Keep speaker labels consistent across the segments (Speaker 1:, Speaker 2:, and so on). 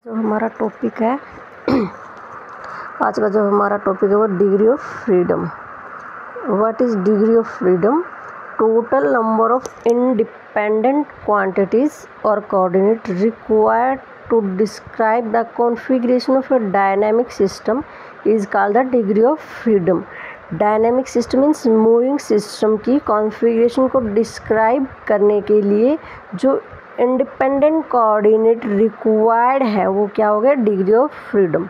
Speaker 1: जो हमारा टॉपिक है आज का जो हमारा टॉपिक है वो degree of freedom. What is degree of freedom? Total number of independent quantities और coordinate required to describe the configuration of a dynamic system is called the degree of freedom. Dynamic system means moving system की configuration को describe करने के लिए जो independent coordinate required है वो क्या हो गया? Degree of freedom.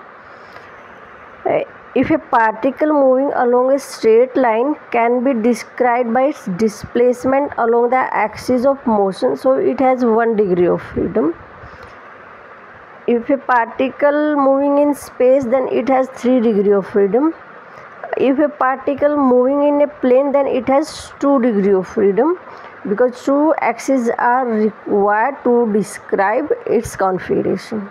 Speaker 1: If A particle moving along a straight line can be described bye it's displacement along the axis of motion, so it has 1 degree of freedom. If a particle moving in space, then it has 3 degree of freedom. If a particle moving in a plane, then it has 2 degree of freedom, because 2 axes are required to describe its configuration.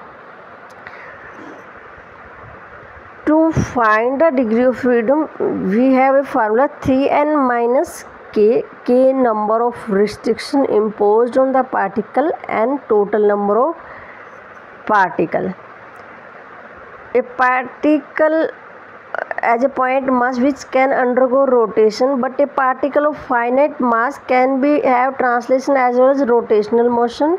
Speaker 1: To find the degree of freedom, we have a formula 3n minus k, k number of restriction imposed on the particle and total number of particle. A particle as a point mass which can undergo rotation, but a particle of finite mass can be have translation as well as rotational motion,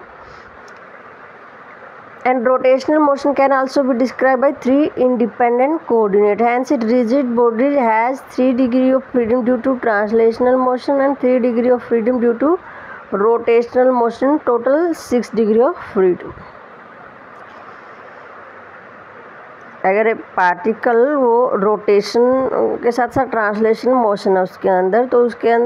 Speaker 1: and rotational motion can also be described by 3 independent coordinates. Hence, a rigid body has 3 degree of freedom due to translational motion and 3 degree of freedom due to rotational motion. Total 6 degree of freedom. अगर particle वो rotation के साथ साथ translation motion है उसके अंदर, तो उसके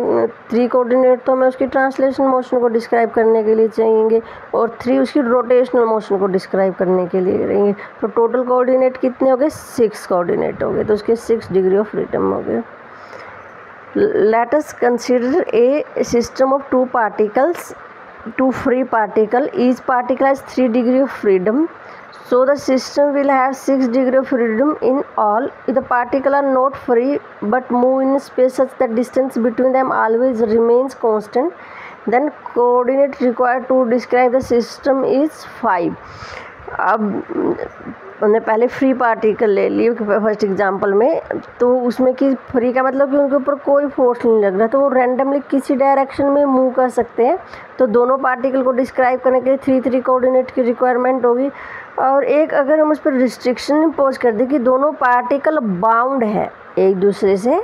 Speaker 1: 3 कोऑर्डिनेट तो हमें उसकी ट्रांसलेशन मोशन को डिस्क्राइब करने के लिए चाहिए और 3 उसकी रोटेशनल मोशन को डिस्क्राइब करने के लिए रहेंगे। तो टोटल कोऑर्डिनेट कितने हो गए? 6 कोऑर्डिनेट हो गए, तो उसके 6 डिग्री ऑफ फ्रीडम हो गए। Let us consider a system of 2 particles, 2 free particle. Each particle has 3 degree of freedom. So the system will have 6 degree of freedom in all. If the particle are not free but move in space such that distance between them always remains constant, then coordinate required to describe the system is 5. अब हमने पहले free particle ले ली first example में, तो उसमें कि free का मतलब कि उनके ऊपर कोई फोर्स नहीं लग रहा, तो वो रैंडमली किसी डायरेक्शन में मूव कर सकते हैं। तो दोनों पार्टिकल को डिस्क्राइब करने के लिए 3 कोऑर्डिनेट की रिक्वायरमेंट होगी। और एक अगर हम उस पर रिस्ट्रिक्शन इम्पोज कर दें कि दोनों पार्टिकल बाउंड है एक दूसरे से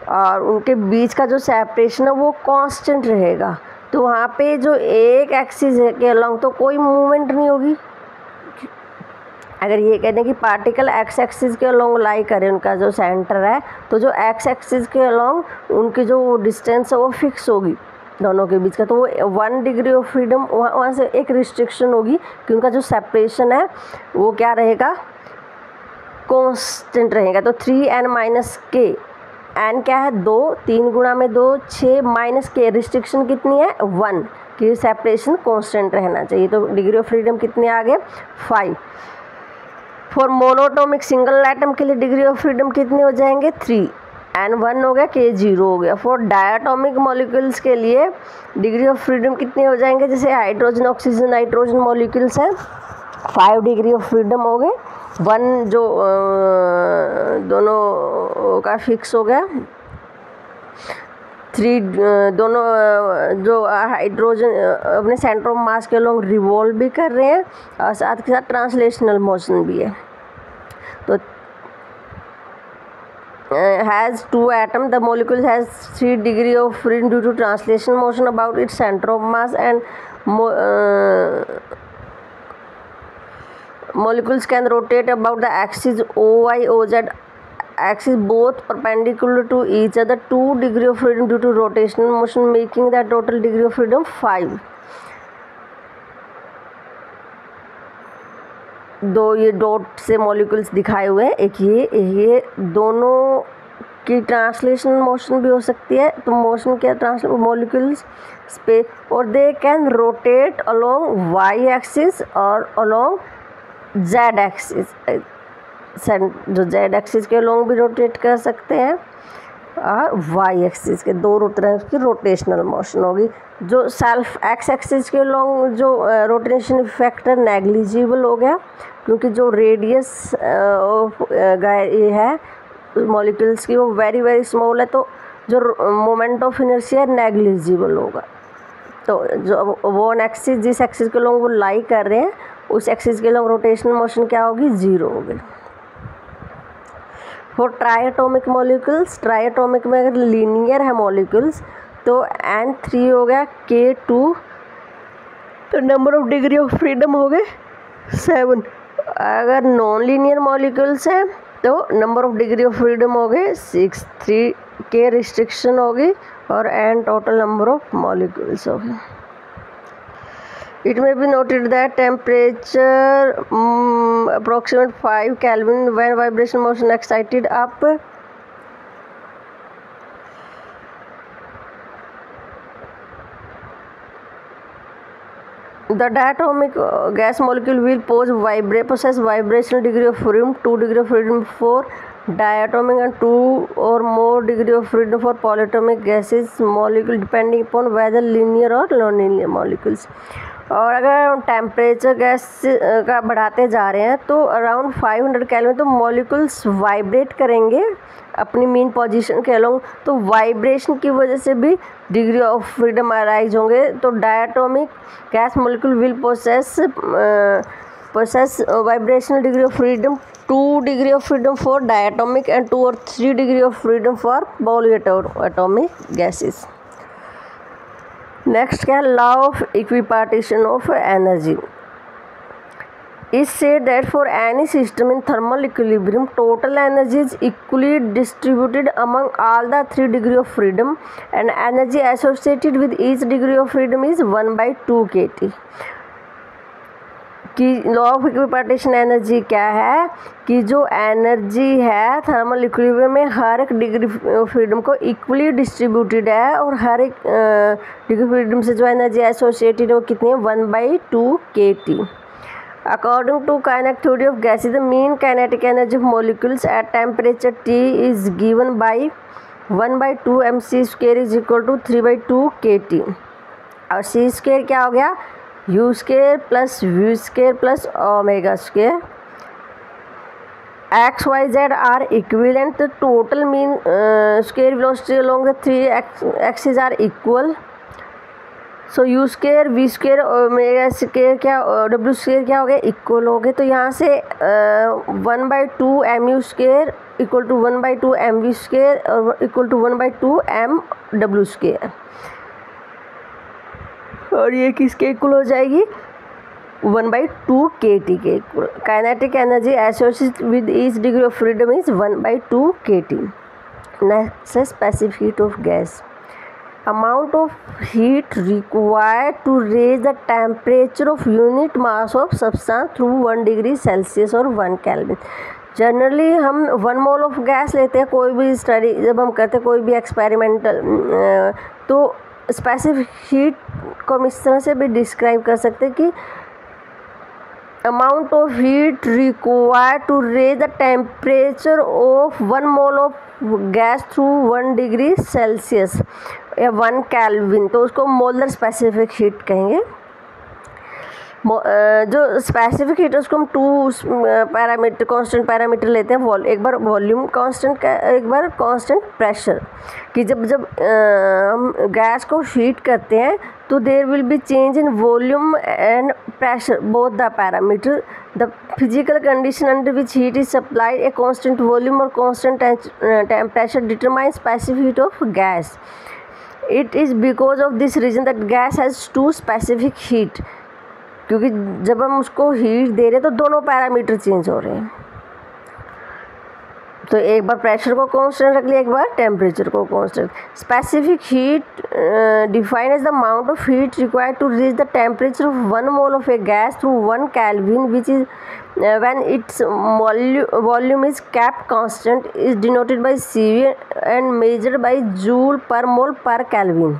Speaker 1: और उनके बीच का जो सेपरेशन है वो कांस्टेंट रहेगा, तो वहाँ पे जो एक एक्सिस के अलॉन्ग तो कोई मूवमेंट नहीं होगी। अगर ये कहते हैं कि पार्टिकल एक्स एक्सिस के अलॉन्ग लाई करें, उनका जो सेंटर है, तो जो एक्स एक्सिस के अलॉन्ग उनकी जो डिस्टेंस है वो फिक्स होगी दोनों के बीच का, तो वो 1 डिग्री ऑफ फ्रीडम वहाँ से एक रिस्ट्रिक्शन होगी कि उनका जो सेपरेशन है वो क्या रहेगा? कांस्टेंट रहेगा। तो 3n माइनस के, n क्या है? 2, 3 गुणा में 2 6 माइनस के, रिस्ट्रिक्शन कितनी है? 1 कि सेपरेशन कांस्टेंट रहना चाहिए। तो डिग्री ऑफ फ्रीडम कितने आ गए? 5। फॉर मोनोटोमिक सिंगल एटम के लिए डिग्री ऑफ फ्रीडम कितने हो जाएंगे? 3, n 1 हो गया, k 0 हो गया। फॉर डायटोमिक मॉलिक्यूल्स के लिए डिग्री ऑफ फ्रीडम कितने हो जाएंगे? जैसे हाइड्रोजन ऑक्सीजन नाइट्रोजन मॉलिक्यूल्स हैं, 5 डिग्री ऑफ फ्रीडम हो गए। 1 जो दोनों का फिक्स हो गया। 3 दोनों जो हाइड्रोजन अपने सेंटर ऑफ मास के लोग रिवॉल्व भी कर रहे हैं और साथ के साथ ट्रांसलेशनल मोशन भी है। तो has 2 atoms, the molecule has 3 degree of freedom due to translation motion about its center of mass, and molecules can rotate about the axis OY OZ axis both perpendicular to each other. 2 degree of freedom due to rotational motion, making the total degree of freedom 5. दो ये dot से molecules दिखाए हुए हैं, एक ये दोनों की ट्रांसलेशन मोशन भी हो सकती है। तो मोशन क्या? ट्रांसलेशन मॉलिक्यूल्स स्पेस, और they can rotate along Y axis और अलोंग जेड एक्सिस। जो जेड एक्सिस के अलोंग भी रोटेट कर सकते हैं और वाई एक्सिस के, दो तरह की रोटेशनल मोशन होगी। जो सेल्फ एक्स एक्सिस के लॉन्ग जो रोटेशन फैक्टर नेग्लिजिबल हो गया, क्योंकि जो रेडियस ये है मॉलिक्यूल्स की वो वेरी वेरी स्मॉल है, तो जो मोमेंट ऑफ इनर्शिया नेग्लिजिबल होगा। तो जो वो एक्सिस जिस एक्सिस के लॉन्ग वो लाई कर रहे हैं उस एक्सिस के लॉन्ग रोटेशनल मोशन क्या होगी, जीरो होगी। फॉर ट्राइएटॉमिक मॉलिक्यूल्स, ट्राइएटॉमिक में अगर लीनियर है मॉलिक्यूल्स तो N3 हो गया, K2, तो number of degree of freedom हो गए 7। अगर नॉन लीनियर मॉलिक्यूल्स हैं तो number of degree of freedom हो गए 6, 3 K रिस्ट्रिक्शन होगी और N total number of molecules हो गए। It may be noted that temperature approximate 5 Kelvin when vibration motion excited up. The diatomic gas molecule will possess vibrational degree of freedom 2 degree of freedom for diatomic and 2 or more degree of freedom for polyatomic gases molecule depending upon whether linear or non-linear molecules. और अगर temperature gas का बढ़ाते जा रहे हैं तो around 500 kelvin तो molecules vibrate करेंगे अपनी मीन पोजीशन के अलोंग, तो वाइब्रेशन की वजह से भी डिग्री ऑफ फ्रीडम अराइज होंगे। तो diatomic gas molecule will possess vibrational degree of freedom 2 degree of freedom for diatomic and 2 और 3 degree of freedom for polyatomic gases. Next क्या है, law of equipartition of energy is said that for any system in thermal equilibrium total energy is equally distributed among all the 3 degree of freedom and energy associated with each degree of freedom is 1/2 kT। कि law of equipartition energy क्या है कि जो energy है thermal equilibrium में हर एक degree freedom को equally distributed है और हर एक डिग्री फ्रीडम से जो एनर्जी एसोसिएटेड है वो कितनी है, 1/2 kT। According to kinetic theory of gases, the mean kinetic energy of molecules at temperature T is given by 1/2 mc square is equal to 3/2 kT। और c स्क्वायर क्या हो गया, u square plus v square plus omega square. x y z are equivalent, the total mean square velocity along the 3 axes are equal। So U square V square omega square क्या W square क्या हो गया, equal हो गए। तो यहाँ से 1/2 mu square equal to 1/2 mv square और इक्वल टू 1/2 mw स्क्वायर, और ये किसके इक्वल हो जाएगी, 1/2 kT के equal. Kinetic energy associated with each degree of freedom is 1/2 kT। Next है specific heat of gas, amount of heat required to raise the temperature of unit mass of substance through 1 degree Celsius और 1 Kelvin। Generally हम 1 mole of gas लेते हैं कोई भी study जब हम करते हैं कोई भी एक्सपेरिमेंटल, तो स्पेसिफिक हीट को हम इस तरह से भी डिस्क्राइब कर सकते हैं कि amount of heat required to raise the temperature of 1 mole of gas through 1 degree Celsius या 1 Kelvin, तो उसको मोलर स्पेसिफिक हीट कहेंगे। जो स्पेसिफिक हीट है उसको हम 2 पैरामीटर कांस्टेंट पैरामीटर लेते हैं, एक बार वॉल्यूम कांस्टेंट का, एक बार कांस्टेंट प्रेशर। कि जब हम गैस को हीट करते हैं तो there will be change in volume and pressure both the parameter. The physical condition under which heat is supplied a constant volume और constant pressure determine specific heat of gas. It is because of this reason that gas has 2 specific heat, क्योंकि जब हम उसको heat दे रहे हैं तो दोनों parameter change हो रहे हैं। तो एक बार प्रेशर को कांस्टेंट रख लिया, एक बार टेम्परेचर को constant. Specific heat defined as the amount of heat required to reach the temperature of 1 mole of a gas through 1 Kelvin which is when its volume is kept constant is denoted by CV and measured by joule per mole per Kelvin।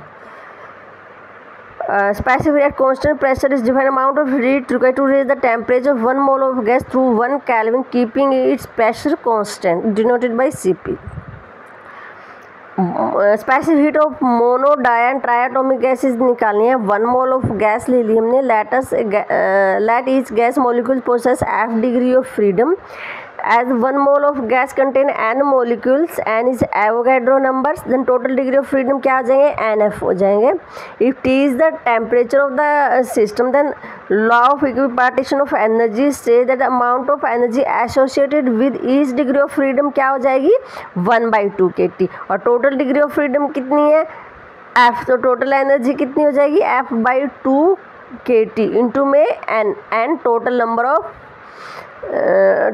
Speaker 1: Specific at constant pressure is defined amount of heat required to raise the temperature of 1 mole of gas through 1 Kelvin keeping its pressure constant denoted by Cp। Specific heat of mono di and triatomic gases निकालनी है। 1 mole of gas ले ली हमने। Let each gas molecule possess F degree of freedom as 1 mole of gas contain n molecules, n is Avogadro numbers, then total degree of freedom क्या हो जाएंगे, NF हो जाएंगे। if T is the temperature of the system, then law of equipartition of energy says that amount of energy associated with each degree of freedom क्या हो जाएगी, 1/2 kT। और total degree of freedom कितनी है, F, तो total energy कितनी हो जाएगी, F/2 kT इंटू में n total number of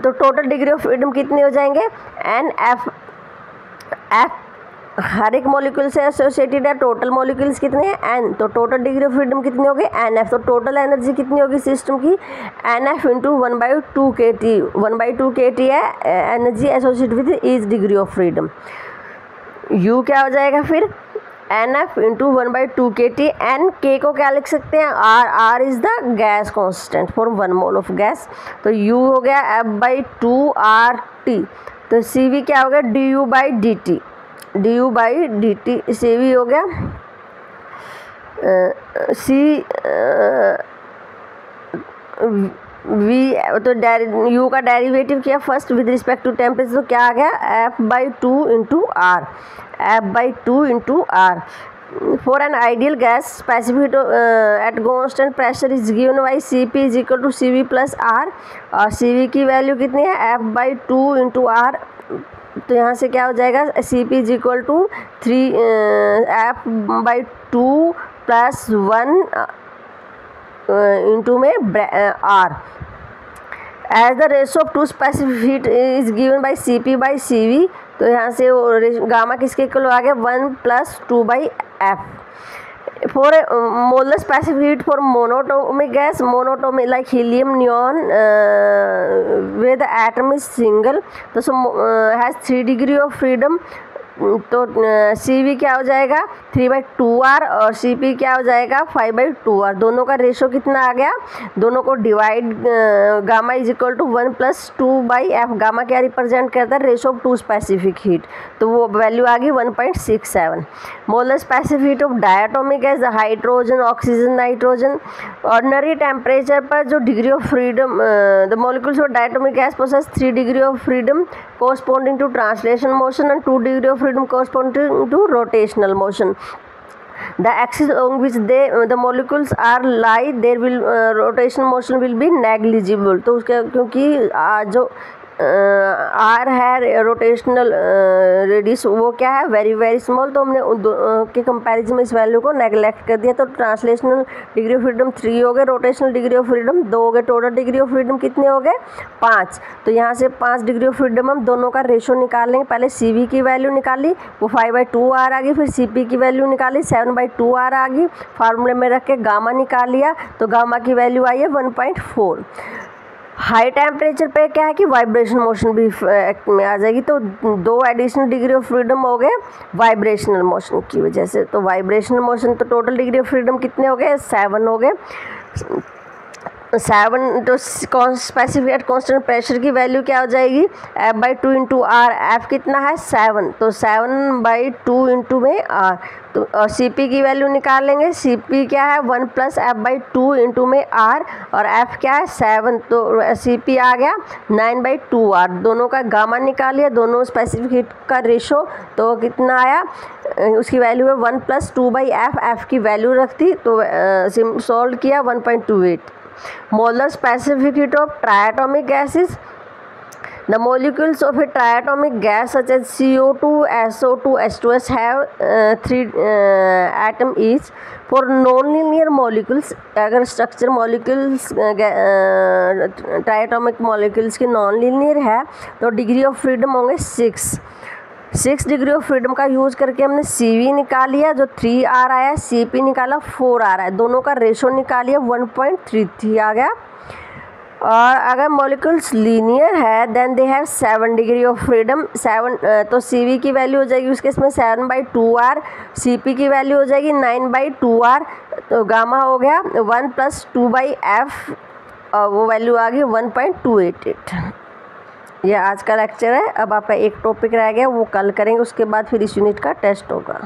Speaker 1: तो टोटल डिग्री ऑफ फ्रीडम कितने हो जाएंगे, एन एफ हर एक मॉलिक्यूल से एसोसिएटेड है, टोटल मॉलिक्यूल्स कितने हैं, एन, तो टोटल डिग्री ऑफ फ्रीडम कितनी होगी, एन एफ। तो टोटल एनर्जी कितनी होगी सिस्टम की, N F into 1/2 kT। 1/2 kT है energy associated with each degree of freedom. U क्या हो जाएगा फिर, N F into 1/2 kT। N K को क्या लिख सकते हैं, R is the gas constant for 1 mole of gas. तो यू हो गया F/2 RT। तो सी वी क्या हो गया, du/dt, du/dt सी वी हो गया सी वी। तो यू का डेरिवेटिव किया first with respect to temperature, तो क्या आ गया, F/2 into R, F/2 into R. For an ideal gas specific at constant pressure is given by Cp is equal to Cv plus R. और Cv की value कितनी है, F/2 into are. तो यहाँ से क्या हो जाएगा, Cp is equal to 3 F/2 plus 1 into में R. As the ratio of two specific heat is given by Cp/Cv। तो यहाँ से गामा किसके इक्वल आ गया, 1 + 2/F। For molar specific heat for monatomic gas, monatomic like helium neon where the atom is single, तो has 3 degree of freedom. तो Cv क्या हो जाएगा, 3/2R और Cp क्या हो जाएगा, 5/2R। दोनों का रेशो कितना आ गया, दोनों को divide, gamma is equal to 1 + 2/F। Gamma क्या रिप्रेजेंट करता है, ratio of two specific heat, तो वो वैल्यू आ गई 1.67। Molar specific heat of diatomic gas, hydrogen, oxygen, nitrogen. Ordinary temperature पर जो degree of freedom, the molecules of diatomic gas possess 3 degree of freedom corresponding to translation motion and 2 degree of freedom corresponding to rotational motion. The axis along which the molecules are lie, there will rotational motion will be negligible। तो उसके क्योंकि जो are है rotational radius, वो क्या है, very very small, तो हमने के कंपैरिजन में इस वैल्यू को नेगलेक्ट कर दिया। तो ट्रांसलेशनल डिग्री ऑफ फ्रीडम 3 हो गए, रोटेशनल डिग्री ऑफ फ्रीडम 2 हो गए, टोटल डिग्री ऑफ फ्रीडम कितने हो गए, 5। तो यहाँ से 5 डिग्री ऑफ फ्रीडम हम दोनों का रेशो निकाल लेंगे। पहले Cv की वैल्यू निकाली, वो 5/2R आ गई, फिर Cp की वैल्यू निकाली, 7/2R आ गई, फार्मूले में रख के गामा निकाल लिया, तो गामा की वैल्यू आई है 1.4। हाई टेम्परेचर पे क्या है कि वाइब्रेशन मोशन भी में आ जाएगी, तो 2 एडिशनल डिग्री ऑफ फ्रीडम हो गए वाइब्रेशनल मोशन की वजह से। तो वाइब्रेशनल मोशन, तो टोटल डिग्री ऑफ फ्रीडम कितने हो गए, 7 हो गए। 7 तो स्पेसिफिक एट कांस्टेंट प्रेशर की वैल्यू क्या हो जाएगी, F/2 इंटू आर। एफ कितना है, 7, तो 7/2 इंटू में आर। तो और Cp की वैल्यू निकाल लेंगे, Cp क्या है, 1 + F/2 इंटू में आर, और F क्या है, 7, तो Cp आ गया 9/2R। दोनों का गामा निकाल लिया, दोनों स्पेसिफिक हीट का रेशो, तो कितना आया, उसकी वैल्यू है 1 + 2/F। F की वैल्यू रखती, तो सॉल्व किया 1.28। Molar specific heat of triatomic gases, the molecules of a triatomic gas such as CO2, SO2, H2S have 3 atom each. For non-linear molecules, अगर स्ट्रक्चर मॉलिक्यूल्स ट्राइएटॉमिक मॉलिक्यूल्स की non linear है, तो degree of freedom होंगे 6 degree of freedom का use करके हमने Cv निकाल लिया, जो 3R आया, Cp निकाला 4R है, दोनों का रेशो निकालिए 1.33 आ गया। और अगर मॉलिक्यूल्स लीनियर है, then they have 7 degree of freedom. 7 तो Cv की वैल्यू हो जाएगी उसके इसमें 7/2R, Cp की वैल्यू हो जाएगी 9/2R, तो गामा हो गया 1 + 2/F, और वो वैल्यू आ गई 1.288। ये आज का लेक्चर है। अब आपका एक टॉपिक रह गया, वो कल करेंगे, उसके बाद फिर इस यूनिट का टेस्ट होगा।